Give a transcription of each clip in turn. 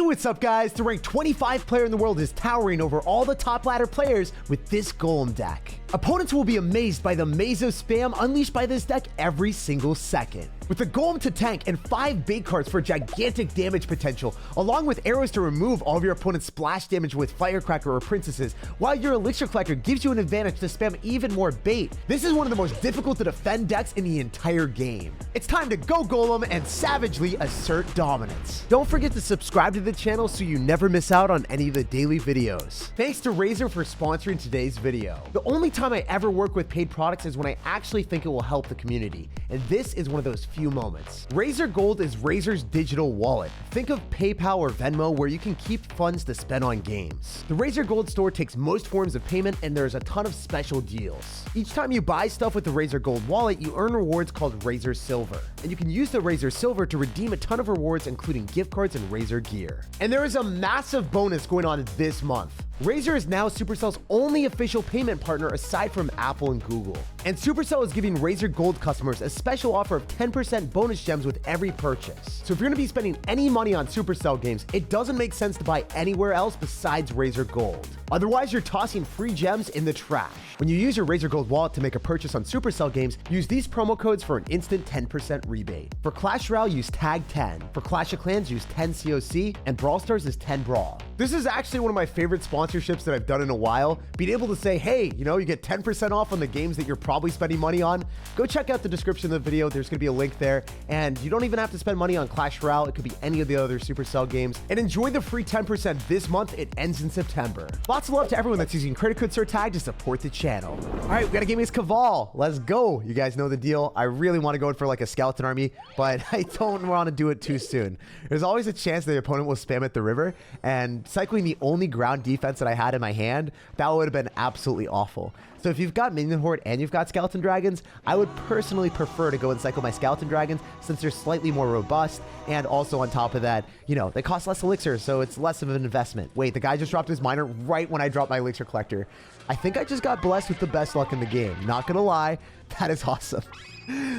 what's up, guys? The ranked 25 player in the world is towering over all the top ladder players with this Golem deck. Opponents will be amazed by the maze of spam unleashed by this deck every single second. With the Golem to tank and 5 bait cards for gigantic damage potential, along with arrows to remove all of your opponent's splash damage with Firecracker or Princesses, while your Elixir Collector gives you an advantage to spam even more bait, this is one of the most difficult to defend decks in the entire game. It's time to go Golem and savagely assert dominance. Don't forget to subscribe to the channel so you never miss out on any of the daily videos. Thanks to Razer for sponsoring today's video. The only time I ever work with paid products is when I actually think it will help the community, and this is one of those few moments. Razer Gold is Razer's digital wallet. Think of PayPal or Venmo where you can keep funds to spend on games. The Razer Gold store takes most forms of payment and there's a ton of special deals. Each time you buy stuff with the Razer Gold wallet, you earn rewards called Razer Silver. And you can use the Razer Silver to redeem a ton of rewards including gift cards and Razer gear. And there is a massive bonus going on this month. Razer is now Supercell's only official payment partner aside from Apple and Google. And Supercell is giving Razer Gold customers a special offer of 10% bonus gems with every purchase. So if you're going to be spending any money on Supercell games, it doesn't make sense to buy anywhere else besides Razer Gold. Otherwise, you're tossing free gems in the trash. When you use your Razer Gold wallet to make a purchase on Supercell games, use these promo codes for an instant 10% rebate. For Clash Royale, use TAG10. For Clash of Clans, use 10 COC, and Brawl Stars is 10 Brawl. This is actually one of my favorite sponsorships that I've done in a while. Being able to say, hey, you know, you get 10% off on the games that you're probably spending money on. Go check out the description of the video. There's going to be a link there. And you don't even have to spend money on Clash Royale. It could be any of the other Supercell games. And enjoy the free 10% this month. It ends in September. Lots of love to everyone that's using credit code SirTag to support the channel. All right, we got a game against Caval. Let's go. You guys know the deal. I really want to go in for like a skeleton army, but I don't want to do it too soon. There's always a chance that the opponent will spam at the river, and cycling the only ground defense that I had in my hand, that would have been absolutely awful. So if you've got Minion Horde and you've got Skeleton Dragons, I would personally prefer to go and cycle my Skeleton Dragons since they're slightly more robust, and also on top of that, you know, they cost less elixir, so it's less of an investment. Wait, the guy just dropped his miner right when I dropped my Elixir Collector. I think I just got blessed with the best luck in the game. Not gonna lie, that is awesome.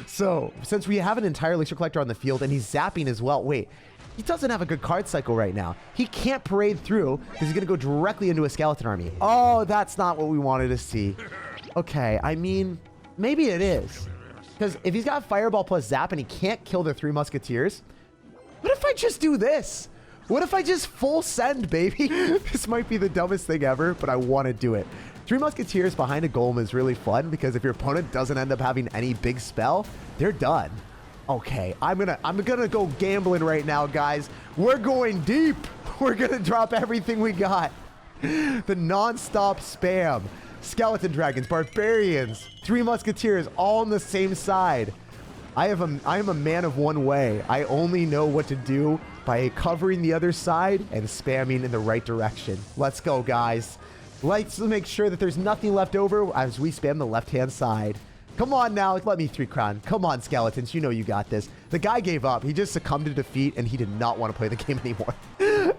So, since we have an entire Elixir Collector on the field and he's zapping as well, wait, he doesn't have a good card cycle right now. He can't parade through because he's going to go directly into a skeleton army. Oh, that's not what we wanted to see. Okay, I mean, maybe it is. Because if he's got Fireball plus Zap and he can't kill the 3 Musketeers, what if I just do this? What if I just full send, baby? This might be the dumbest thing ever, but I want to do it. 3 Musketeers behind a Golem is really fun because if your opponent doesn't end up having any big spell, they're done. Okay, I'm gonna go gambling right now, guys. We're going deep. We're gonna drop everything we got. The non-stop spam. Skeleton Dragons, Barbarians, 3 Musketeers, all on the same side. I am a man of one way. I only know what to do by covering the other side and spamming in the right direction. Let's go, guys. Let's make sure that there's nothing left over as we spam the left-hand side. Come on now, let me 3 crown. Come on, Skeletons, you know you got this. The guy gave up. He just succumbed to defeat, and he did not want to play the game anymore.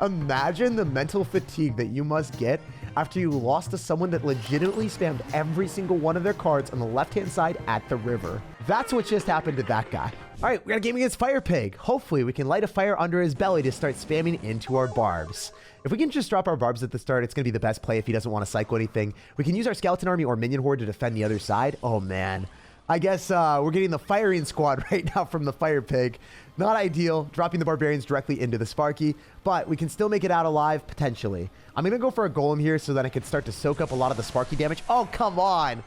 Imagine the mental fatigue that you must get after you lost to someone that legitimately spammed every single one of their cards on the left-hand side at the river. That's what just happened to that guy. All right, we got a game against Fire Pig. Hopefully, we can light a fire under his belly to start spamming into our barbs. If we can just drop our barbs at the start, it's going to be the best play if he doesn't want to cycle anything. We can use our Skeleton Army or Minion Horde to defend the other side. Oh, man. I guess we're getting the firing squad right now from the Fire Pig. Not ideal, dropping the Barbarians directly into the Sparky, but we can still make it out alive, potentially. I'm going to go for a Golem here so that I can start to soak up a lot of the Sparky damage. Oh, come on.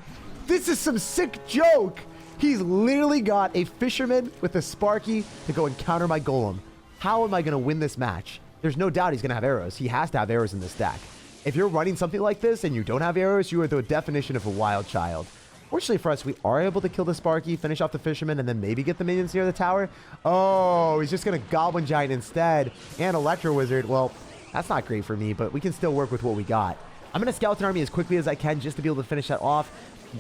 This is some sick joke. He's literally got a Fisherman with a Sparky to go and counter my Golem. How am I going to win this match? There's no doubt he's going to have arrows. He has to have arrows in this deck. If you're running something like this and you don't have arrows, you are the definition of a wild child. Fortunately for us, we are able to kill the Sparky, finish off the Fisherman, and then maybe get the minions near the tower. Oh, he's just going to Goblin Giant instead. And Electro Wizard. Well, that's not great for me, but we can still work with what we got. I'm going to Skeleton Army as quickly as I can just to be able to finish that off.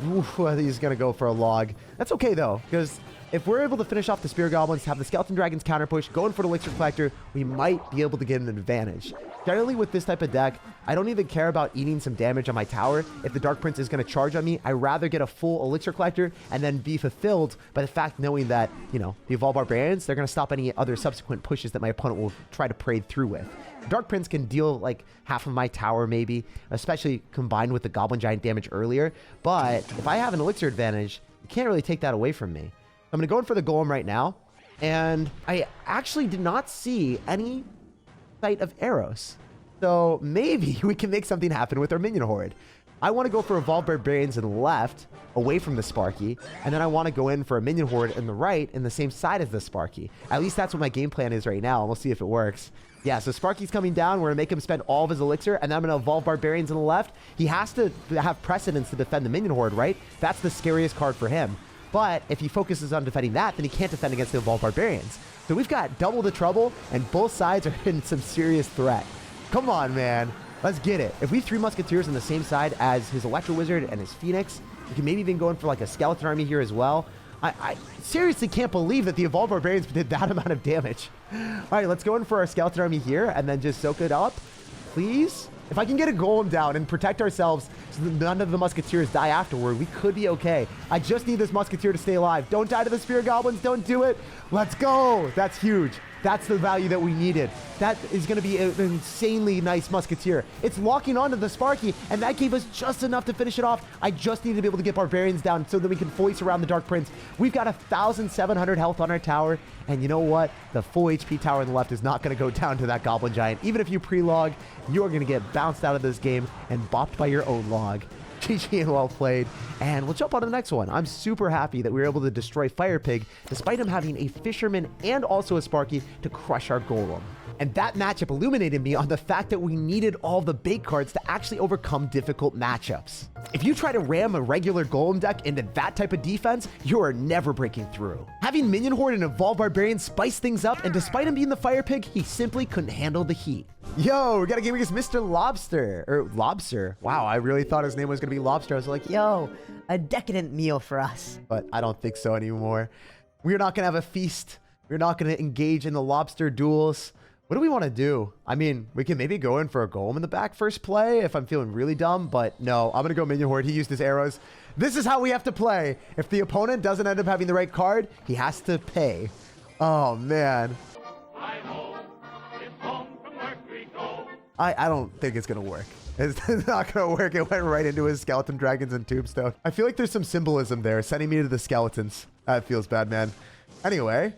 Oof, he's going to go for a log. That's okay, though, because if we're able to finish off the Spear Goblins, have the Skeleton Dragons counter push, go in for the Elixir Collector, we might be able to get an advantage. Generally, with this type of deck, I don't even care about eating some damage on my tower. If the Dark Prince is going to charge on me, I'd rather get a full Elixir Collector and then be fulfilled by the fact knowing that, you know, the Evolved Barbarians, they're going to stop any other subsequent pushes that my opponent will try to parade through with. Dark Prince can deal like half of my tower maybe, especially combined with the Goblin Giant damage earlier. But if I have an Elixir advantage, you can't really take that away from me. I'm going to go in for the Golem right now. And I actually did not see any sight of arrows. So maybe we can make something happen with our minion horde. I want to go for Evolved Barbarians in the left, away from the Sparky, and then I want to go in for a minion horde in the right, in the same side as the Sparky. At least that's what my game plan is right now, and we'll see if it works. Yeah, so Sparky's coming down. We're going to make him spend all of his elixir, and then I'm going to evolve Barbarians in the left. He has to have precedence to defend the minion horde, right? That's the scariest card for him. But if he focuses on defending that, then he can't defend against the evolved Barbarians. So we've got double the trouble, and both sides are in some serious threat. Come on, man. Let's get it. If we have 3 Musketeers on the same side as his Electro Wizard and his Phoenix, we can maybe even go in for like a Skeleton Army here as well. I seriously can't believe that the Evolved Barbarians did that amount of damage. All right, let's go in for our Skeleton Army here and then just soak it up, please. If I can get a Golem down and protect ourselves so that none of the Musketeers die afterward, we could be okay. I just need this Musketeer to stay alive. Don't die to the Spear Goblins. Don't do it. Let's go. That's huge. That's the value that we needed. That is going to be an insanely nice Musketeer. It's locking onto the Sparky, and that gave us just enough to finish it off. I just needed to be able to get Barbarians down so that we can fully surround the Dark Prince. We've got 1,700 health on our tower, and you know what? The full HP tower on the left is not going to go down to that Goblin Giant. Even if you pre-log, you're going to get bounced out of this game and bopped by your own log. GG and well played, and we'll jump on to the next one. I'm super happy that we were able to destroy Fire Pig despite him having a Fisherman and also a Sparky to crush our Golem. And that matchup illuminated me on the fact that we needed all the bait cards to actually overcome difficult matchups. If you try to ram a regular Golem deck into that type of defense, you are never breaking through. Having Minion Horde and Evolved Barbarian spice things up, and despite him being the Fire Pig, he simply couldn't handle the heat. Yo, we got a game against Mr. Lobster, or Lobster. Wow, I really thought his name was going to be Lobster. I was like, Yo, a decadent meal for us. But I don't think so anymore. We're not going to have a feast. We're not going to engage in the lobster duels. What do we want to do? I mean, we can maybe go in for a Golem in the back first play if I'm feeling really dumb, but no, I'm going to go Minion Horde. He used his arrows. This is how we have to play. If the opponent doesn't end up having the right card, he has to pay. Oh, man. I don't think it's going to work. It's not going to work. It went right into his Skeleton Dragons and Tombstone. I feel like there's some symbolism there, sending me to the skeletons. That feels bad, man. Anyway,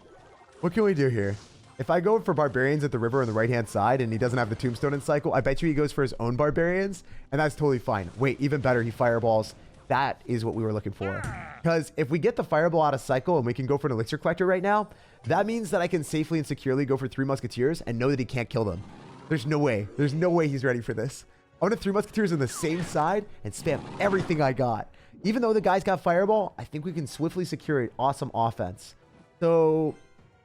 what can we do here? If I go for Barbarians at the river on the right-hand side and he doesn't have the Tombstone in cycle, I bet you he goes for his own Barbarians, and that's totally fine. Wait, even better, he Fireballs. That is what we were looking for. Because if we get the Fireball out of cycle and we can go for an Elixir Collector right now, that means that I can safely and securely go for 3 Musketeers and know that he can't kill them. There's no way. There's no way he's ready for this. I want to 3 Musketeers on the same side and spam everything I got. Even though the guy's got Fireball, I think we can swiftly secure an awesome offense. So,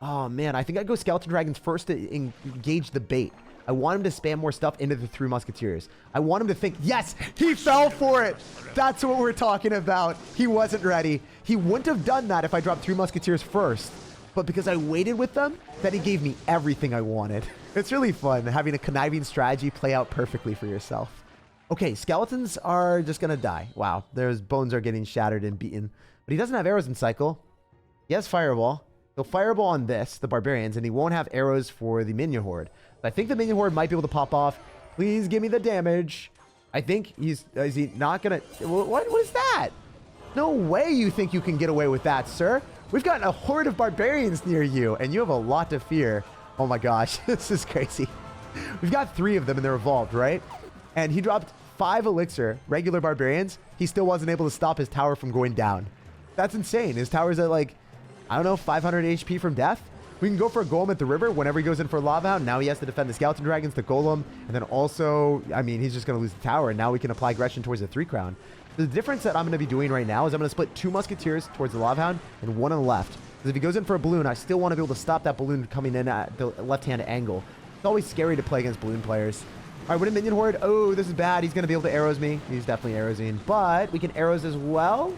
oh man, I think I'd go Skeleton Dragons first to engage the bait. I want him to spam more stuff into the 3 Musketeers. I want him to think, yes, he fell for it. That's what we're talking about. He wasn't ready. He wouldn't have done that if I dropped 3 Musketeers first. But because I waited with them, then he gave me everything I wanted. It's really fun having a conniving strategy play out perfectly for yourself. Okay, skeletons are just going to die. Wow, their bones are getting shattered and beaten. But he doesn't have arrows in cycle. He has Fireball. He'll Fireball on this, the Barbarians, and he won't have arrows for the Minion Horde. I think the Minion Horde might be able to pop off. Please give me the damage. I think is he not going to... What is that? No way you think you can get away with that, sir. We've got a horde of Barbarians near you, and you have a lot to fear. Oh my gosh, this is crazy. We've got 3 of them, and they're evolved, right? And he dropped 5 Elixir, regular Barbarians. He still wasn't able to stop his tower from going down. That's insane. His tower's at like, I don't know, 500 HP from death. We can go for a Golem at the river whenever he goes in for a Lava Hound. Now he has to defend the Skeleton Dragons, the Golem, and then also, I mean, he's just going to lose the tower, and now we can apply aggression towards the 3 crown. The difference that I'm going to be doing right now is I'm going to split 2 Musketeers towards the Lava Hound and 1 on the left. Because if he goes in for a balloon, I still want to be able to stop that balloon coming in at the left-hand angle. It's always scary to play against balloon players. All right, what a Minion Horde. Oh, this is bad. He's going to be able to arrows me. He's definitely arrows me. But we can arrows as well.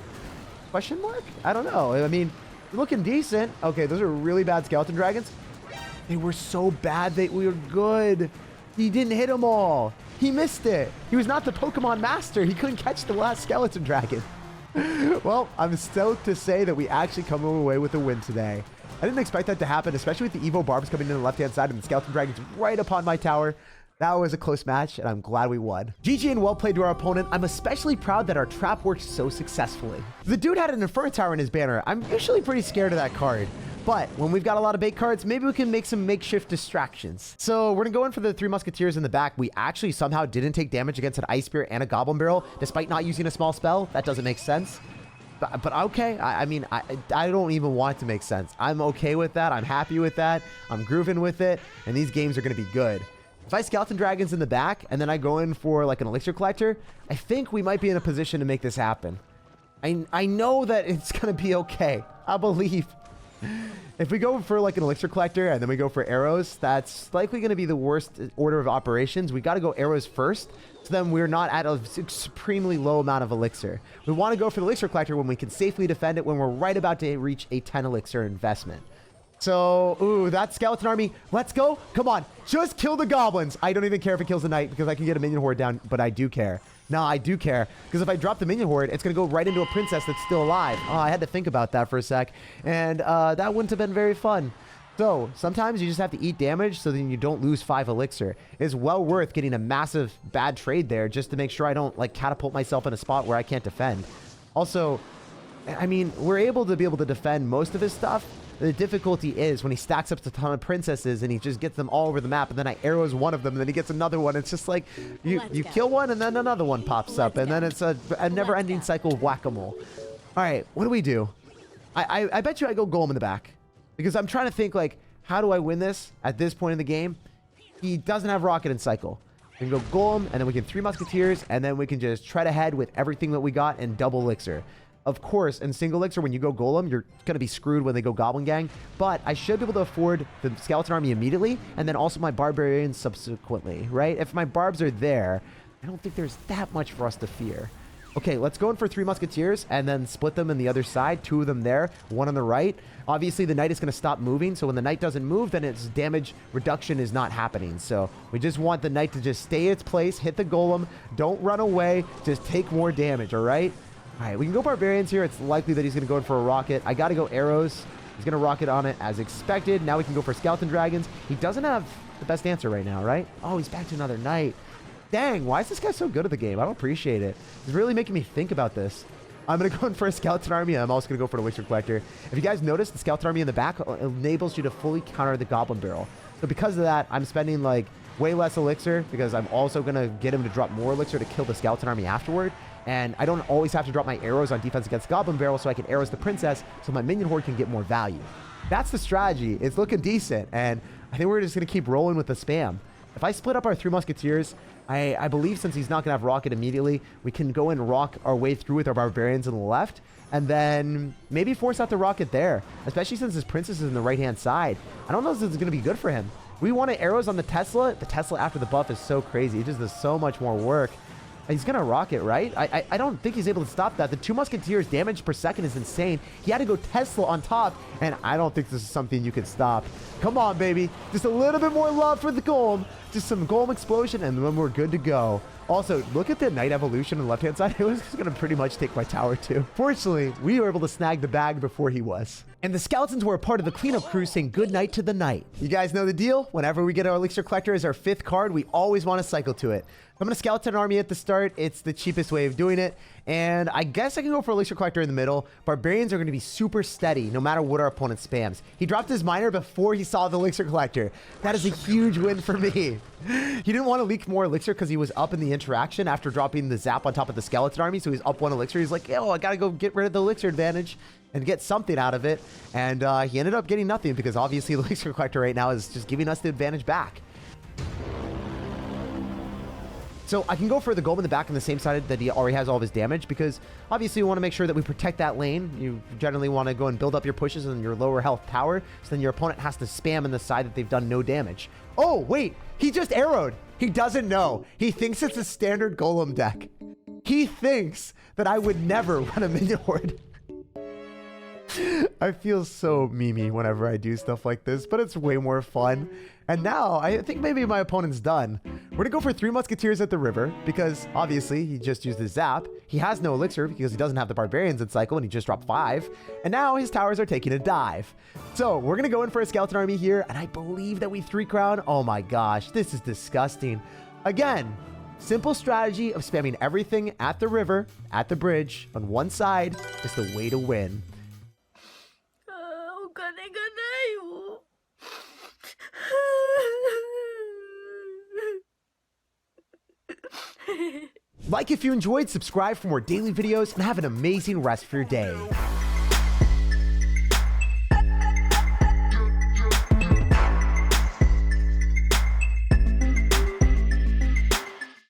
Question mark? I don't know. I mean, looking decent. Okay, those are really bad skeleton dragons. They were so bad that we were good. He didn't hit them all. He missed it. He was not the Pokemon master. He couldn't catch the last skeleton dragon. Well, I'm stoked to say that we actually come away with a win today. I didn't expect that to happen, especially with the Evo Barbs coming in the left-hand side and the skeleton dragons right upon my tower. That was a close match, and I'm glad we won. GG and well played to our opponent. I'm especially proud that our trap worked so successfully. The dude had an Inferno Tower in his banner. I'm usually pretty scared of that card. But when we've got a lot of bait cards, maybe we can make some makeshift distractions. So we're gonna go in for the 3 musketeers in the back. We actually somehow didn't take damage against an ice spear and a goblin barrel, despite not using a small spell. That doesn't make sense. But okay, I mean, I don't even want it to make sense. I'm okay with that. I'm happy with that. I'm grooving with it. And these games are gonna be good. If I skeleton dragons in the back and then I go in for like an elixir collector, I think we might be in a position to make this happen. I know that it's gonna be okay. I believe. If we go for like an elixir collector and then we go for arrows, that's likely going to be the worst order of operations. We got to go arrows first, so then we're not at a supremely low amount of elixir. We want to go for the elixir collector when we can safely defend it when we're right about to reach a 10 elixir investment. So, ooh, that skeleton army. Let's go. Come on. Just kill the goblins. I don't even care if it kills the knight because I can get a minion horde down, but I do care. No, I do care, because if I drop the minion horde, it's going to go right into a princess that's still alive. Oh, I had to think about that for a sec, and that wouldn't have been very fun. So sometimes you just have to eat damage so then you don't lose 5 elixir. It's well worth getting a massive bad trade there just to make sure I don't like catapult myself in a spot where I can't defend. Also, I mean, we're able to defend most of his stuff. The difficulty is when he stacks up a ton of princesses and he just gets them all over the map, and then I arrows one of them and then he gets another one. It's just like you kill one and then another one pops up, and then it's a never-ending cycle of whack-a-mole. All right, what do we do? I bet you I go Golem in the back, because I'm trying to think like, how do I win this at this point in the game? He doesn't have rocket and cycle. We can go Golem, and then we can 3 musketeers, and then we can just tread ahead with everything that we got and double elixir. Of course, in single elixir, when you go Golem, you're going to be screwed when they go Goblin Gang. But I should be able to afford the skeleton army immediately, and then also my barbarians subsequently, right? If my barbs are there, I don't think there's that much for us to fear. Okay, let's go in for 3 musketeers, and then split them in the other side. 2 of them there, 1 on the right. Obviously, the knight is going to stop moving, so when the knight doesn't move, then its damage reduction is not happening. So we just want the knight to just stay its place, hit the Golem, don't run away, just take more damage, all right? All right, we can go barbarians here. It's likely that he's going to go in for a rocket. I got to go arrows. He's going to rocket on it as expected. Now we can go for skeleton dragons. He doesn't have the best answer right now, right? Oh, he's back to another knight. Dang, why is this guy so good at the game? I don't appreciate it. He's really making me think about this. I'm going to go in for a skeleton army. I'm also going to go for an elixir collector. If you guys notice, the skeleton army in the back enables you to fully counter the goblin barrel. So because of that, I'm spending like way less elixir, because I'm also going to get him to drop more elixir to kill the skeleton army afterward. And I don't always have to drop my arrows on defense against Goblin Barrel, so I can arrows the princess so my minion horde can get more value. That's the strategy. It's looking decent, and I think we're just going to keep rolling with the spam. If I split up our 3 musketeers, I believe since he's not going to have rocket immediately, we can go and rock our way through with our barbarians on the left, and then maybe force out the rocket there, especially since his princess is in the right-hand side. I don't know if this is going to be good for him. We wanted arrows on the Tesla. The Tesla after the buff is so crazy. It just does so much more work. He's going to rock it, right? I don't think he's able to stop that. The 2 musketeers damage per second is insane. He had to go Tesla on top, and I don't think this is something you can stop. Come on, baby. Just a little bit more love for the Golem. Just some Golem explosion, and then we're good to go. Also, look at the knight evolution on the left-hand side. It was going to pretty much take my tower, too. Fortunately, we were able to snag the bag before he was. And the skeletons were a part of the cleanup crew saying good night to the knight. You guys know the deal. Whenever we get our elixir collector as our 5th card, we always want to cycle to it. I'm going to skeleton army at the start. It's the cheapest way of doing it. And I guess I can go for elixir collector in the middle. Barbarians are going to be super steady no matter what our opponent spams. He dropped his miner before he saw the elixir collector. That is a huge win for me. He didn't want to leak more elixir because he was up in the interaction after dropping the zap on top of the skeleton army. So he's up 1 elixir. He's like, yo, I got to go get rid of the elixir advantage and get something out of it. And he ended up getting nothing because obviously the elixir collector right now is just giving us the advantage back. So I can go for the Golem in the back on the same side that he already has all of his damage, because obviously we want to make sure that we protect that lane. You generally want to go and build up your pushes in your lower health tower, so then your opponent has to spam in the side that they've done no damage. Oh, wait, he just arrowed. He doesn't know. He thinks it's a standard Golem deck. He thinks that I would never run a minion horde. I feel so memey whenever I do stuff like this, but it's way more fun. And now, I think maybe my opponent's done. We're gonna go for 3 musketeers at the river, because obviously he just used his zap. He has no elixir because he doesn't have the barbarians in cycle and he just dropped 5. And now his towers are taking a dive. So we're gonna go in for a skeleton army here, and I believe that we 3 crown. Oh my gosh, this is disgusting. Again, simple strategy of spamming everything at the river, at the bridge, on one side is the way to win. Like if you enjoyed, subscribe for more daily videos, and have an amazing rest of your day.